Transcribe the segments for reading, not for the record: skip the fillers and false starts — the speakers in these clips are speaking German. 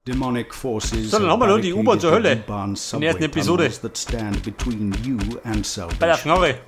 Demonic forces So, dann haben wir noch die U-Bahn zur Hölle. in der ersten Episode. that stand between you and Bei der salvation. Knarre.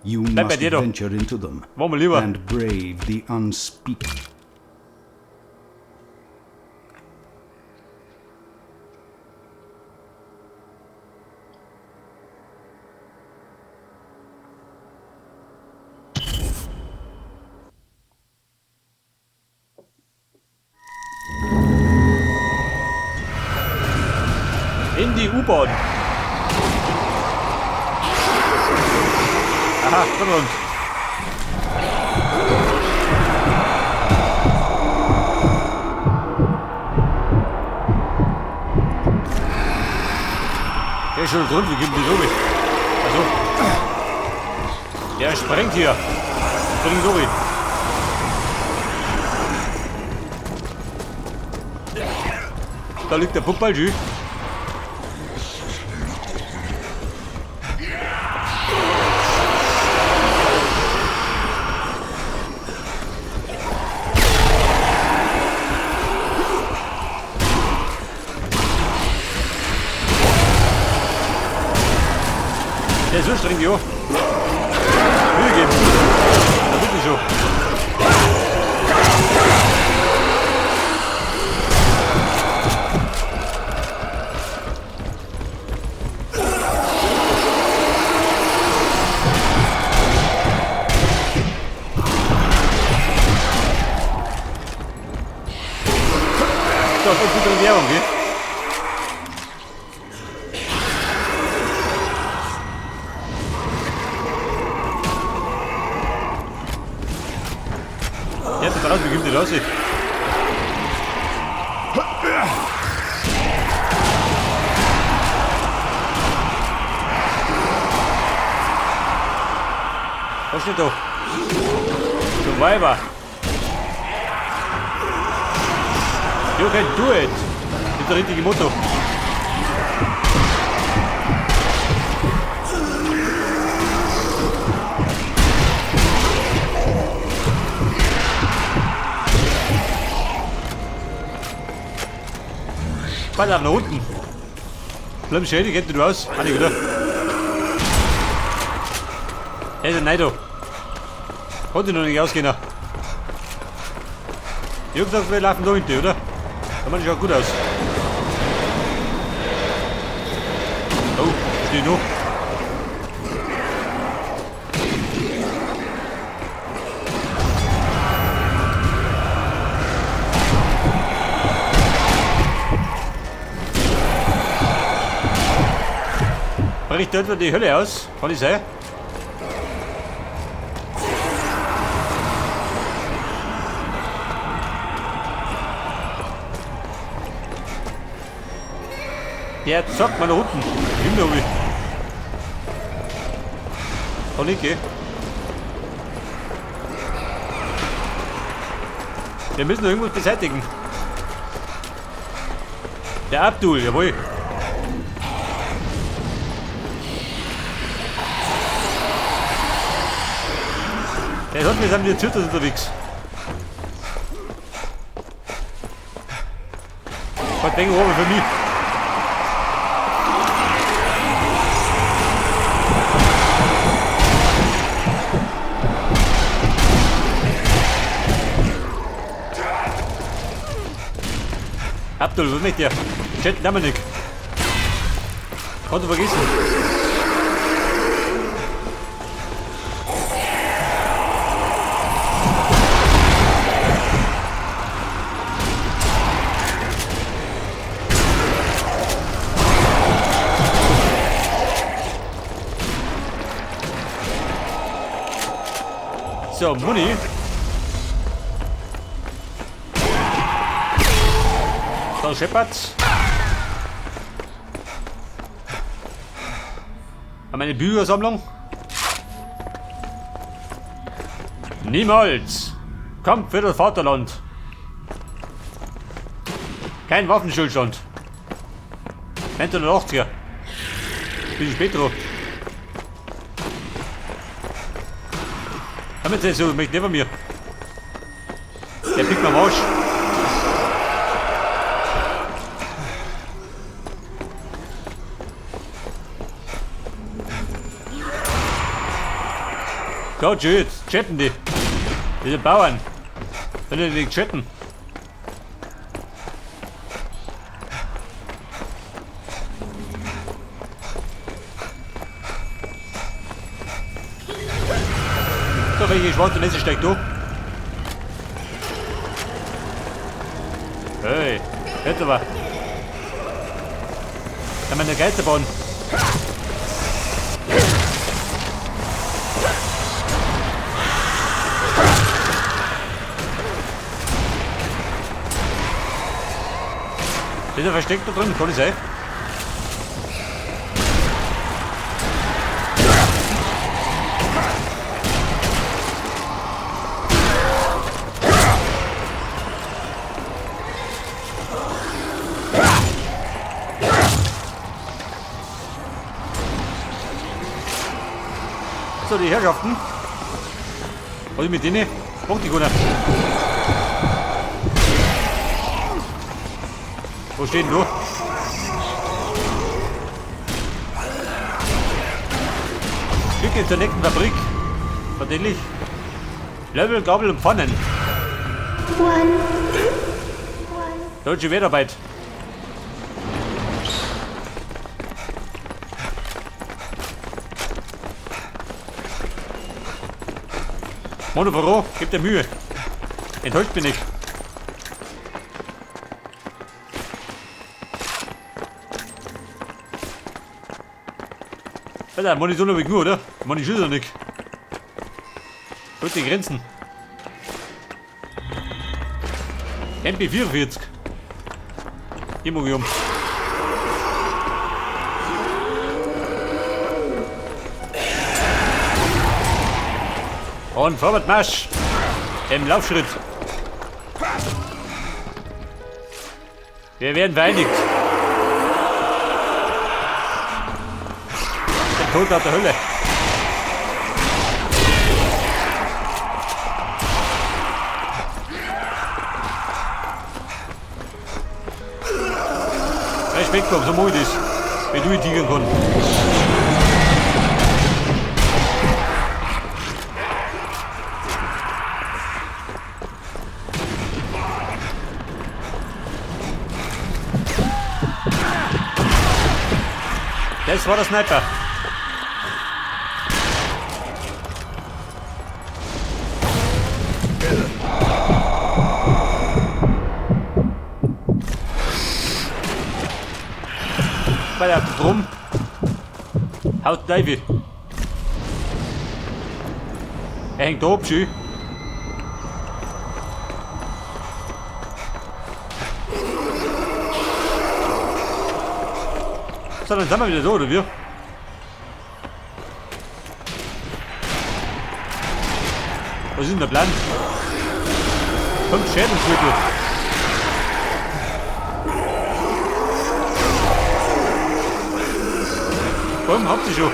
You Bleib bei must dir doch. venture into them Wollen wir lieber. and brave the unspeakable. In die U-Bahn. Aha, komm uns. Der ist schon drin, wir geben die so mit. Also. Der sprengt hier. Bring so mit. Da liegt der Puckball, Der ist so streng, jo. Mühe geben. Da wird nicht so. So, das ist gute Werbung, gell? Jetzt ist raus, wie gibt die raus? Was steht da? Du Weiber! You can do it! Das ist der richtige Motto. Ball nach unten. Bleib schön, geht du raus. Anni, oder? Hey, der Neido. Konnte noch nicht ausgehen. Ich hab gesagt, wir laufen da hinten, oder? Da macht es auch gut aus. Oh, steht noch. Bricht dort die Hölle aus, kann ich sagen. Der zockt mal nach unten. Nimm da ruhig. Kann nicht gehen. Wir müssen noch irgendwas beseitigen. Der Abdul, jawohl. Der hat mir jetzt wieder Zütters unterwegs. Was denken wir für mich? Abdul, was mit dir? Chat Dominik. Kannst du vergessen. So, Muni. So, Shepard. Haben wir eine Büchersammlung? Niemals! Kampf für das Vaterland! Kein Waffenstillstand! 1980er! Bisschen später. Haben wir jetzt so, möchte nicht von mir. Der pickt mir am Arsch. Gott, schön, chatten die. Diese Bauern. Wenn die chatten. So, welche schwarze Messe steckt du? Hey, jetzt aber. Kann man eine Geister bauen? Ist er versteckt da drin? Kann ich sein? So, die Herrschaften. Was ist mit denen? Punkt die Gunnar. Wo stehen du? Stücke zur nächsten Fabrik. Verdächtig. Level, Gabel und Pfannen. Deutsche Wertarbeit. Monoporo, gib dir Mühe. Enttäuscht bin ich. Alter, Munition habe ich nur, oder? Moni schießt doch nicht. Halt die Grenzen. MP44. Hier muss ich um. Und vorwärts Marsch. Im Laufschritt. Wir werden vereinigt. Der Tod aus der Hölle. Respekt, so muss ich das. Wenn du in Tigern kannst. Das war der Sniper. Bei der rum. Haut David. Er hängt da oben schön. So, dann sind wir wieder da, oder wie? Was ist denn der Plan? 5 Schädelsmittel. Komm, habt ihr schon.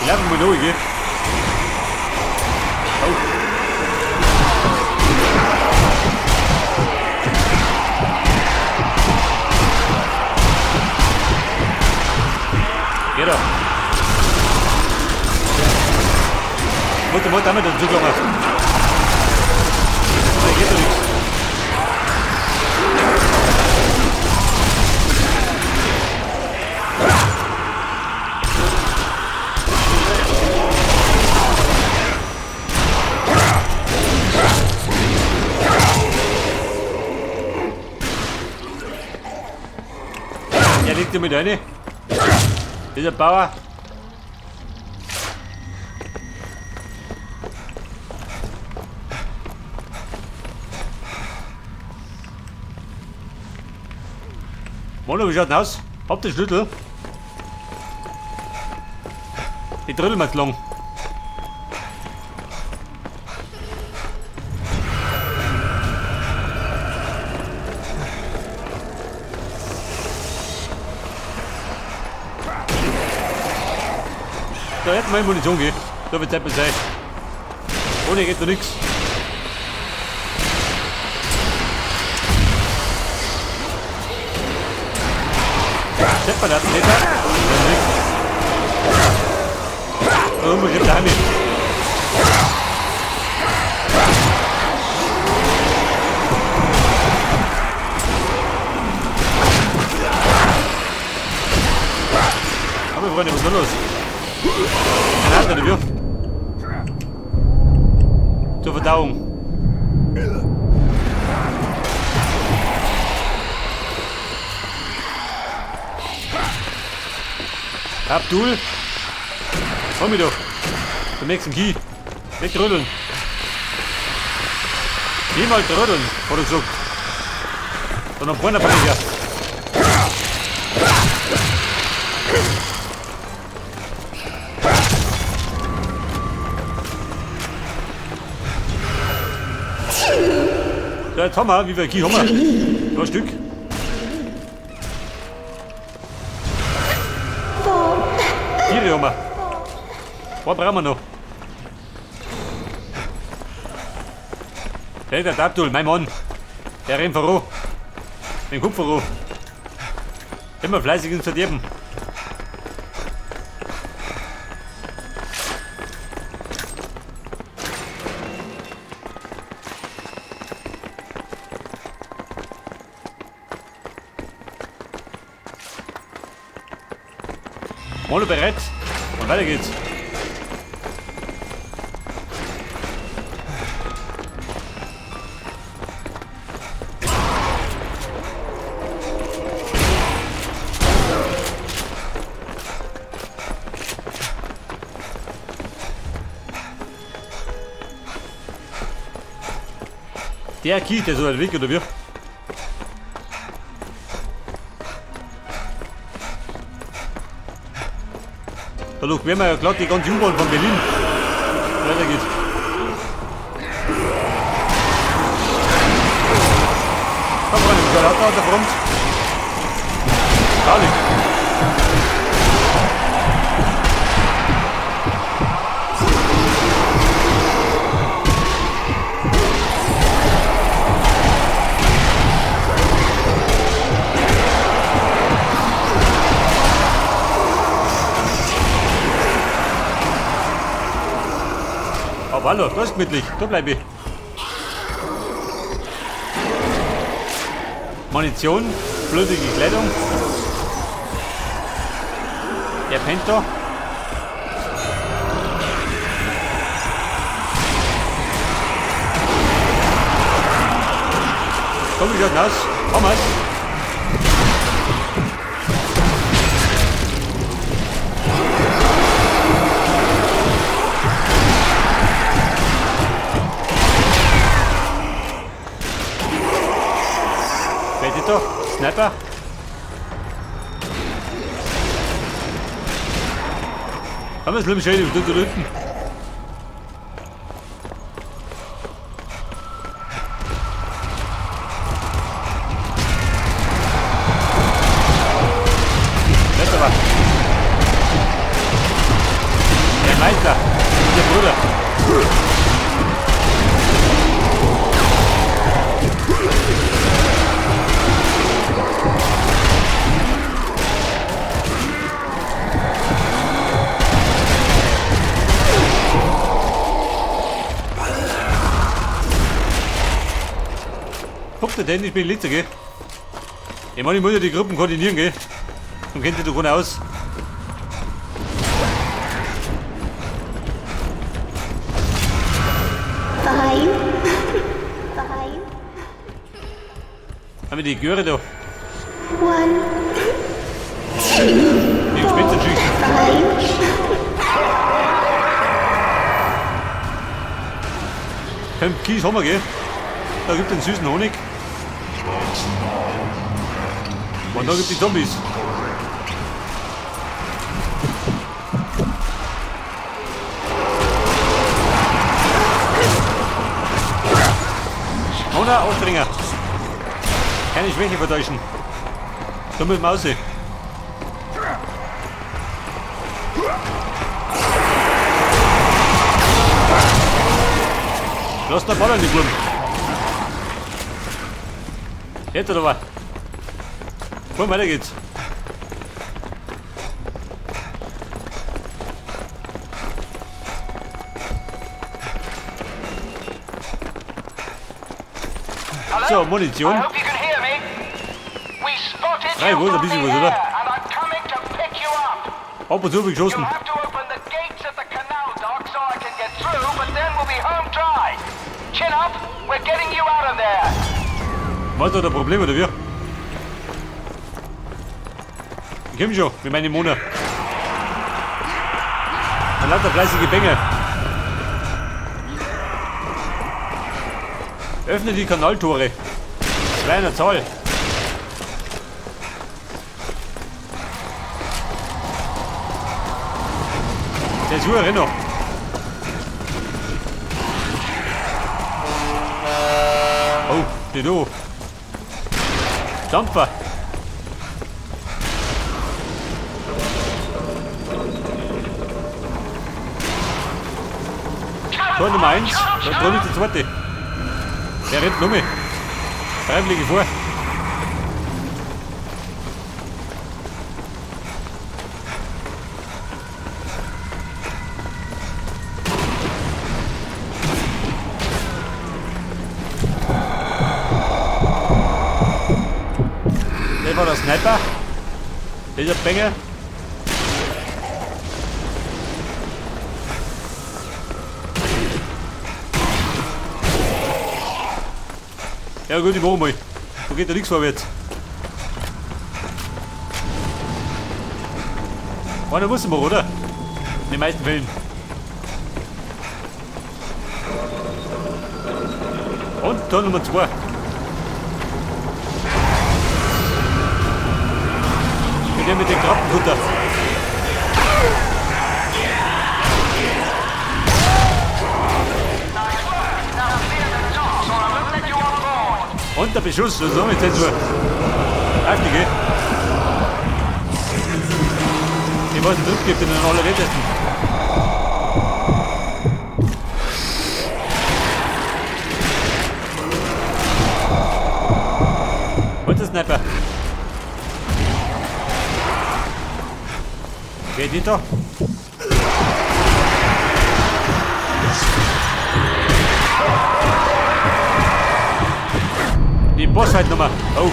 Die laufen mal durch, gell? Oh. Geh da. Mutter, damit dazu gemacht. Da geht doch nichts. Ja, legt ihr mit rein. Dieser Bauer. Mono, wie schaut denn aus? Habt ihr Schlüssel? Die drillen wir lang. Da hätten wir Munition gehen. Da wird es sein. Ohne geht doch nichts. Separat, nicht da. Irgendwo gibt es heimlich. Aber Freunde, was ist da los? Ein anderer Wirf. Zur Verdauung. Abdul, komm mir doch. Zum nächsten Key. Nicht rütteln. Niemals rütteln, wurde gesagt. Sondern vorne bin ich ja. So, jetzt haben wir, wie viel Key haben wir? 2 Stück. Vier haben wir. 2 brauchen wir noch. Hey, der Abdul, mein Mann. Der rennt voran. Den Kopf voran. Immer fleißig ins Verderben. Molo bereit und weiter geht's. Der Kiel, der so weit weg, oder wie? Da durchqueren wir ja glatt die ganze U-Bahn von Berlin. Weiter geht's. Komm rein, ich Auto an der Front. Gar nicht. Aber hallo, da ist gemütlich, da bleibe ich. Munition, blutige Kleidung. Der pennt da. Komm, wie schaut's aus? Haben wir's. Predator, Sniper. Haben wir es schlimm schön, du drücken. Nicht aber. Der Meister, der Bruder. Guck dir den, ich bin Litzer, gell? Ich meine, ich muss ja die Gruppen koordinieren, gell? Dann kennt ihr doch ohne aus. Fine. Fine. Haben wir die Göre da? 1, 2, Die Spitzenschüchtern. 5. Kies haben wir, gell? Da gibt es den süßen Honig. Und da gibt es die Zombies. Ohne Ausdringer. Keine Schwäche vertäuschen. Da mit dem Aussehen. Lass den Ball an die Blumen. Jetzt oder was? Komm, weiter geht's. So, Munition. I hope you can hear me. We spotted Drei you Wohl, from ein bisschen the was, air, oder? and I'm coming to pick you up. Ab und zu You'll geschossen. have to open the gates at the canal dock so I can get through, but then we'll be home dry. Chin up, we're getting you out of there. Was hat er Problem oder wie? Ich komm schon, mit meinen Mona. Ein lauter fleißige Bänge. Öffne die Kanaltore. Kleiner Zahl. Der ist nur Renner. Oh, die du. Dampfer. Tor Nummer 1, da drin ist der zweite. Der rennt nur mehr. Freiwillige vor. Der war der Sniper. Dieser Banger. Ja gut, ich mach mal. Da geht ja nichts vorwärts. Einer muss man, oder? In den meisten Fällen. Und Tor Nummer 2. Der mit dem Krabbenfutter. Und der Beschuss, das ist auch nicht Zensur. Heftige. Ich weiß nicht, gibt in den allerlettesten. Und der Sniper. Wer ist die da? Die Bossfight-Nummer. Oh.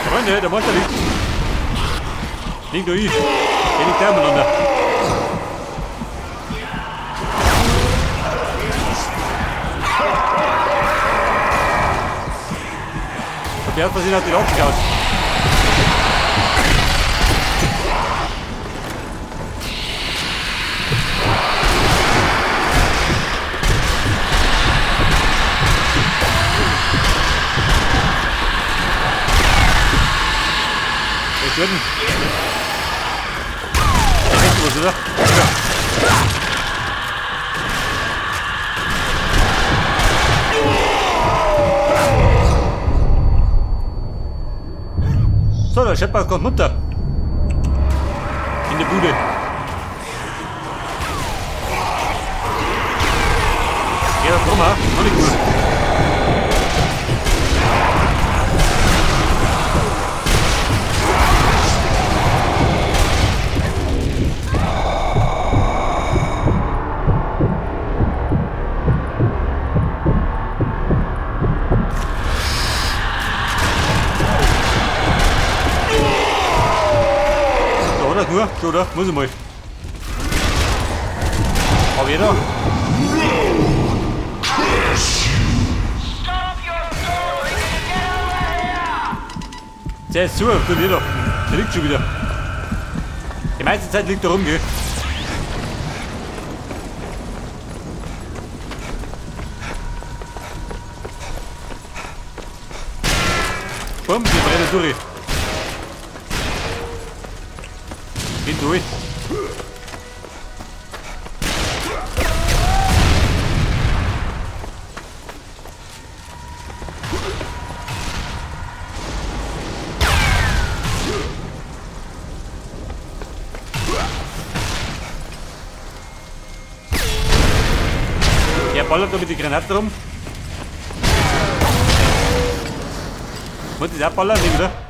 Freunde, der Monster liegt. Liegt durch. Der liegt da miteinander. Und der hat versehen, hat die aufgeschaut. Schwimmen. Der rechte was, oder? Ja. So, der Shepard kommt runter. In die Bude. Geh da drum, ha? Noch nicht gut. Nur, so da, muss ich mal. Hab ich da? Der ist zu, du wieder. Der liegt schon wieder. Die meiste Zeit liegt er rum, gell? Bumm, die brennen durch. Geht durch. Der ballert da mit die Granaten rum. Muss ich auch ballern, oder?